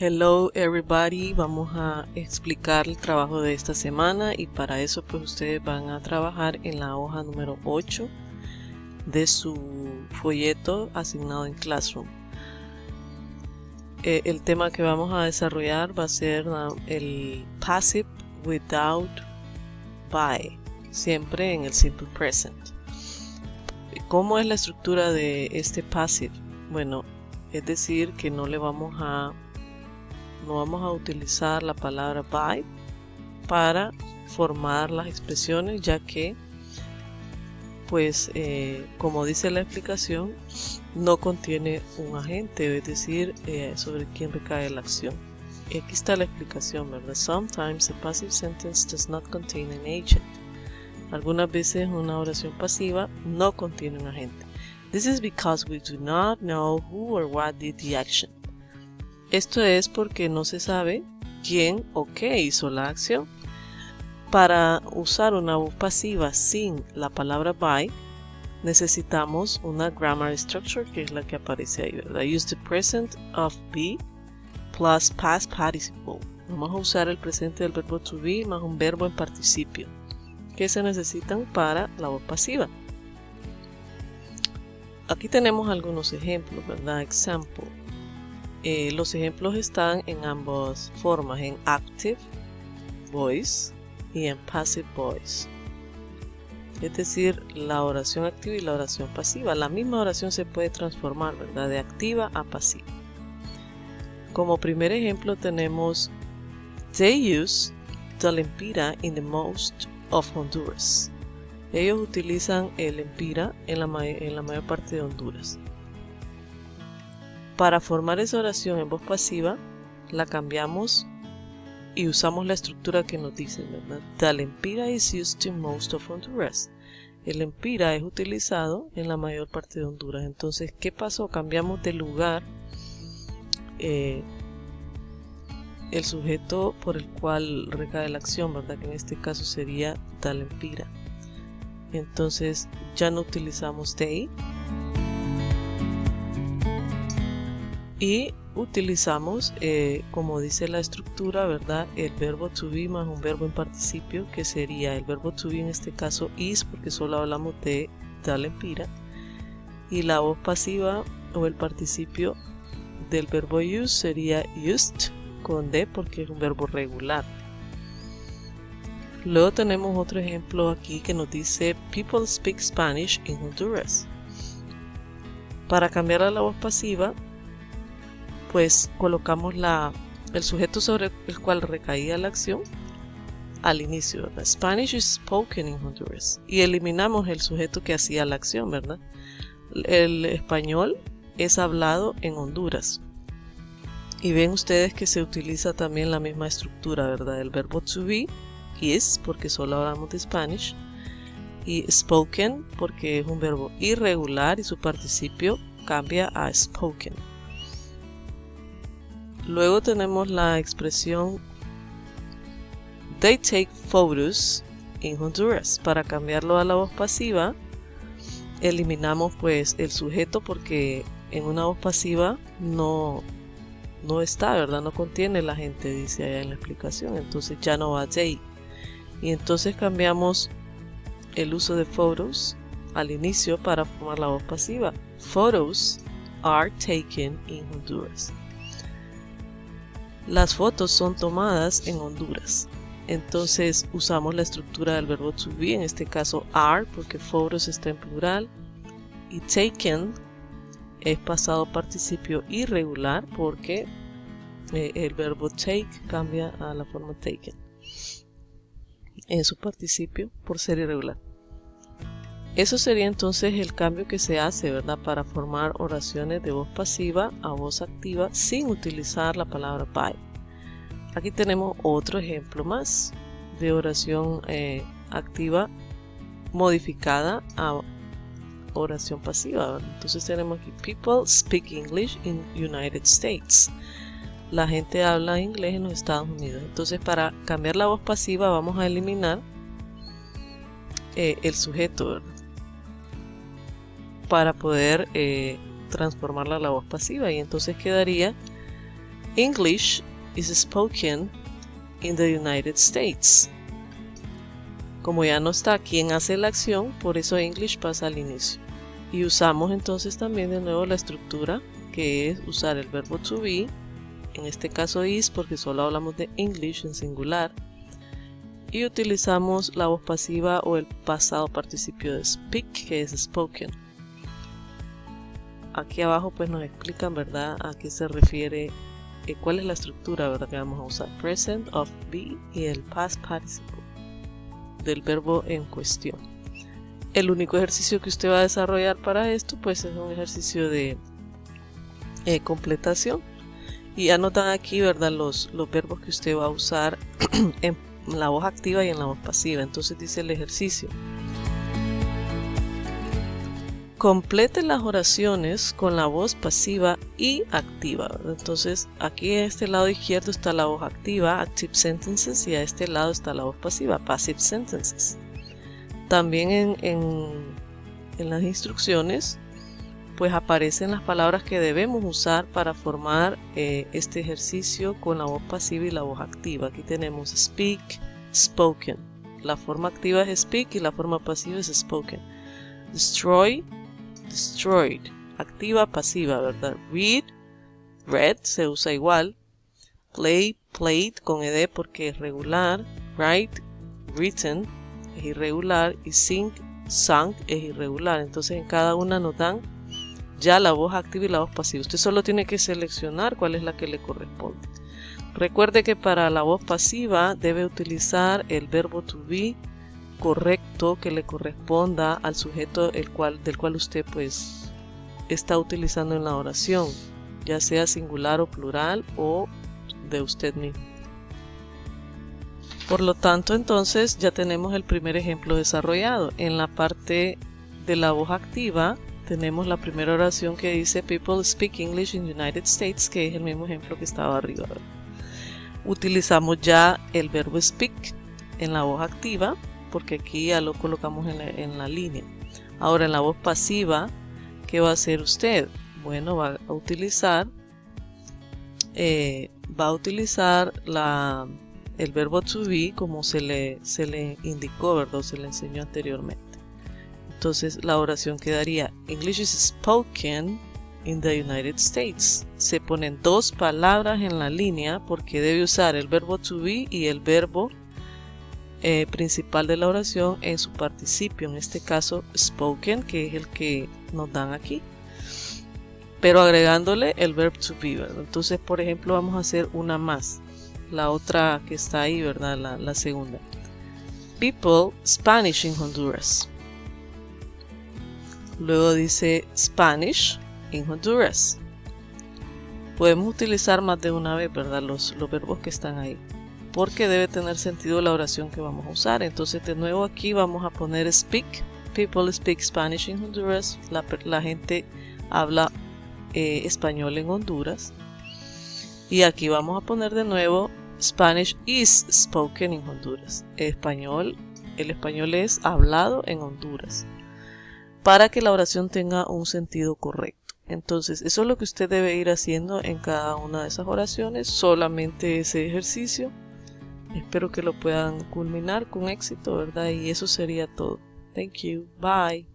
Hello everybody, vamos a explicar el trabajo de esta semana y para eso pues ustedes van a trabajar en la hoja número 8 de su folleto asignado en Classroom. El tema que vamos a desarrollar va a ser el passive without by, siempre en el simple present. ¿Cómo es la estructura de este passive? Bueno, es decir que no vamos a utilizar la palabra by para formar las expresiones, ya que pues como dice la explicación, no contiene un agente, es decir, sobre quien recae la acción. Y aquí está la explicación, ¿verdad? Sometimes a passive sentence does not contain an agent. Algunas veces una oración pasiva no contiene un agente. This is because we do not know who or what did the action. Esto es porque no se sabe quién o qué hizo la acción. Para usar una voz pasiva sin la palabra by, necesitamos una grammar structure, que es la que aparece ahí, ¿verdad? Use the present of be plus past participle. Vamos a usar el presente del verbo to be más un verbo en participio, que se necesitan para la voz pasiva. Aquí tenemos algunos ejemplos, ¿verdad? Example. Los ejemplos están en ambas formas, en active voice y en passive voice. Es decir, la oración activa y la oración pasiva. La misma oración se puede transformar, ¿verdad? De activa a pasiva. Como primer ejemplo tenemos They use the lempira in the most of Honduras. Ellos utilizan el lempira en la mayor parte de Honduras. Para formar esa oración en voz pasiva, la cambiamos y usamos la estructura que nos dice, ¿verdad? The lempira is used in most of Honduras. El lempira es utilizado en la mayor parte de Honduras. Entonces, ¿qué pasó? Cambiamos de lugar el sujeto por el cual recae la acción, ¿verdad? Que en este caso sería the lempira. Entonces, ya no utilizamos they. Y utilizamos, como dice la estructura, ¿verdad? El verbo to be más un verbo en participio, que sería el verbo to be en este caso is, porque solo hablamos de the lempira. Y la voz pasiva o el participio del verbo use sería used con d, porque es un verbo regular. Luego tenemos otro ejemplo aquí que nos dice People speak Spanish in Honduras. Para cambiar a la voz pasiva, pues colocamos el sujeto sobre el cual recaía la acción al inicio, ¿verdad? Spanish is spoken in Honduras. Y eliminamos el sujeto que hacía la acción, ¿verdad? El español es hablado en Honduras. Y ven ustedes que se utiliza también la misma estructura, ¿verdad? El verbo to be is, porque solo hablamos de Spanish. Y spoken, porque es un verbo irregular y su participio cambia a spoken. Luego tenemos la expresión They take photos in Honduras. Para cambiarlo a la voz pasiva, eliminamos pues el sujeto, porque en una voz pasiva no está, ¿verdad? No contiene la gente, dice allá en la explicación. Entonces ya no va they. Y entonces cambiamos el uso de photos al inicio para formar la voz pasiva. Photos are taken in Honduras. Las fotos son tomadas en Honduras. Entonces usamos la estructura del verbo to be, en este caso are, porque photos está en plural. Y taken es pasado participio irregular, porque el verbo take cambia a la forma taken en su participio por ser irregular. Eso sería entonces el cambio que se hace, ¿verdad? Para formar oraciones de voz pasiva a voz activa sin utilizar la palabra by. Aquí tenemos otro ejemplo más de oración activa modificada a oración pasiva, ¿verdad? Entonces tenemos aquí People speak English in United States. La gente habla inglés en los Estados Unidos. Entonces, para cambiar la voz pasiva vamos a eliminar el sujeto, ¿verdad? Para poder transformarla a la voz pasiva, y entonces quedaría English is spoken in the United States. Como ya no está quien hace la acción, por eso English pasa al inicio. Y usamos entonces también de nuevo la estructura, que es usar el verbo to be, en este caso is, porque solo hablamos de English en singular, y utilizamos la voz pasiva o el pasado participio de speak, que es spoken. Aquí abajo pues nos explican, ¿verdad?, a qué se refiere, cuál es la estructura, ¿verdad?, que vamos a usar. Present of be y el past participle del verbo en cuestión. El único ejercicio que usted va a desarrollar para esto pues es un ejercicio de completación. Y anotan aquí, ¿verdad?, los verbos que usted va a usar en la voz activa y en la voz pasiva. Entonces dice el ejercicio: complete las oraciones con la voz pasiva y activa, ¿verdad? Entonces aquí en este lado izquierdo está la voz activa, active sentences, y a este lado está la voz pasiva, passive sentences. También en las instrucciones pues aparecen las palabras que debemos usar para formar este ejercicio con la voz pasiva y la voz activa. Aquí tenemos speak, spoken. La forma activa es speak y la forma pasiva es spoken. Destroy, destroyed. Activa, pasiva, ¿verdad? Read, read, se usa igual. Play, played con ed porque es regular. Write, written, es irregular. Y sing, sung, es irregular. Entonces en cada una nos dan ya la voz activa y la voz pasiva. Usted solo tiene que seleccionar cuál es la que le corresponde. Recuerde que para la voz pasiva debe utilizar el verbo to be correcto que le corresponda al sujeto del cual usted pues está utilizando en la oración, ya sea singular o plural o de usted mismo. Por lo tanto, entonces ya tenemos el primer ejemplo desarrollado. En la parte de la voz activa tenemos la primera oración que dice People speak English in the United States, que es el mismo ejemplo que estaba arriba. Utilizamos ya el verbo speak en la voz activa, porque aquí ya lo colocamos en la línea. Ahora en la voz pasiva, ¿qué va a hacer usted? Bueno, va a utilizar el verbo to be como se le indicó, ¿verdad? Se le enseñó anteriormente. Entonces la oración quedaría English is spoken in the United States. Se ponen dos palabras en la línea porque debe usar el verbo to be y el verbo principal de la oración en su participio, en este caso spoken, que es el que nos dan aquí, pero agregándole el verbo to be, ¿verdad? Entonces, por ejemplo, vamos a hacer una más, la otra que está ahí, ¿verdad? La segunda. People Spanish in Honduras. Luego dice Spanish in Honduras. Podemos utilizar más de una vez, ¿verdad? Los verbos que están ahí, porque debe tener sentido la oración que vamos a usar. Entonces de nuevo aquí vamos a poner speak. People speak Spanish in Honduras. La gente habla español en Honduras. Y aquí vamos a poner de nuevo Spanish is spoken in Honduras. El español es hablado en Honduras, para que la oración tenga un sentido correcto. Entonces eso es lo que usted debe ir haciendo en cada una de esas oraciones, solamente ese ejercicio. Espero que lo puedan culminar con éxito, ¿verdad? Y eso sería todo. Thank you. Bye.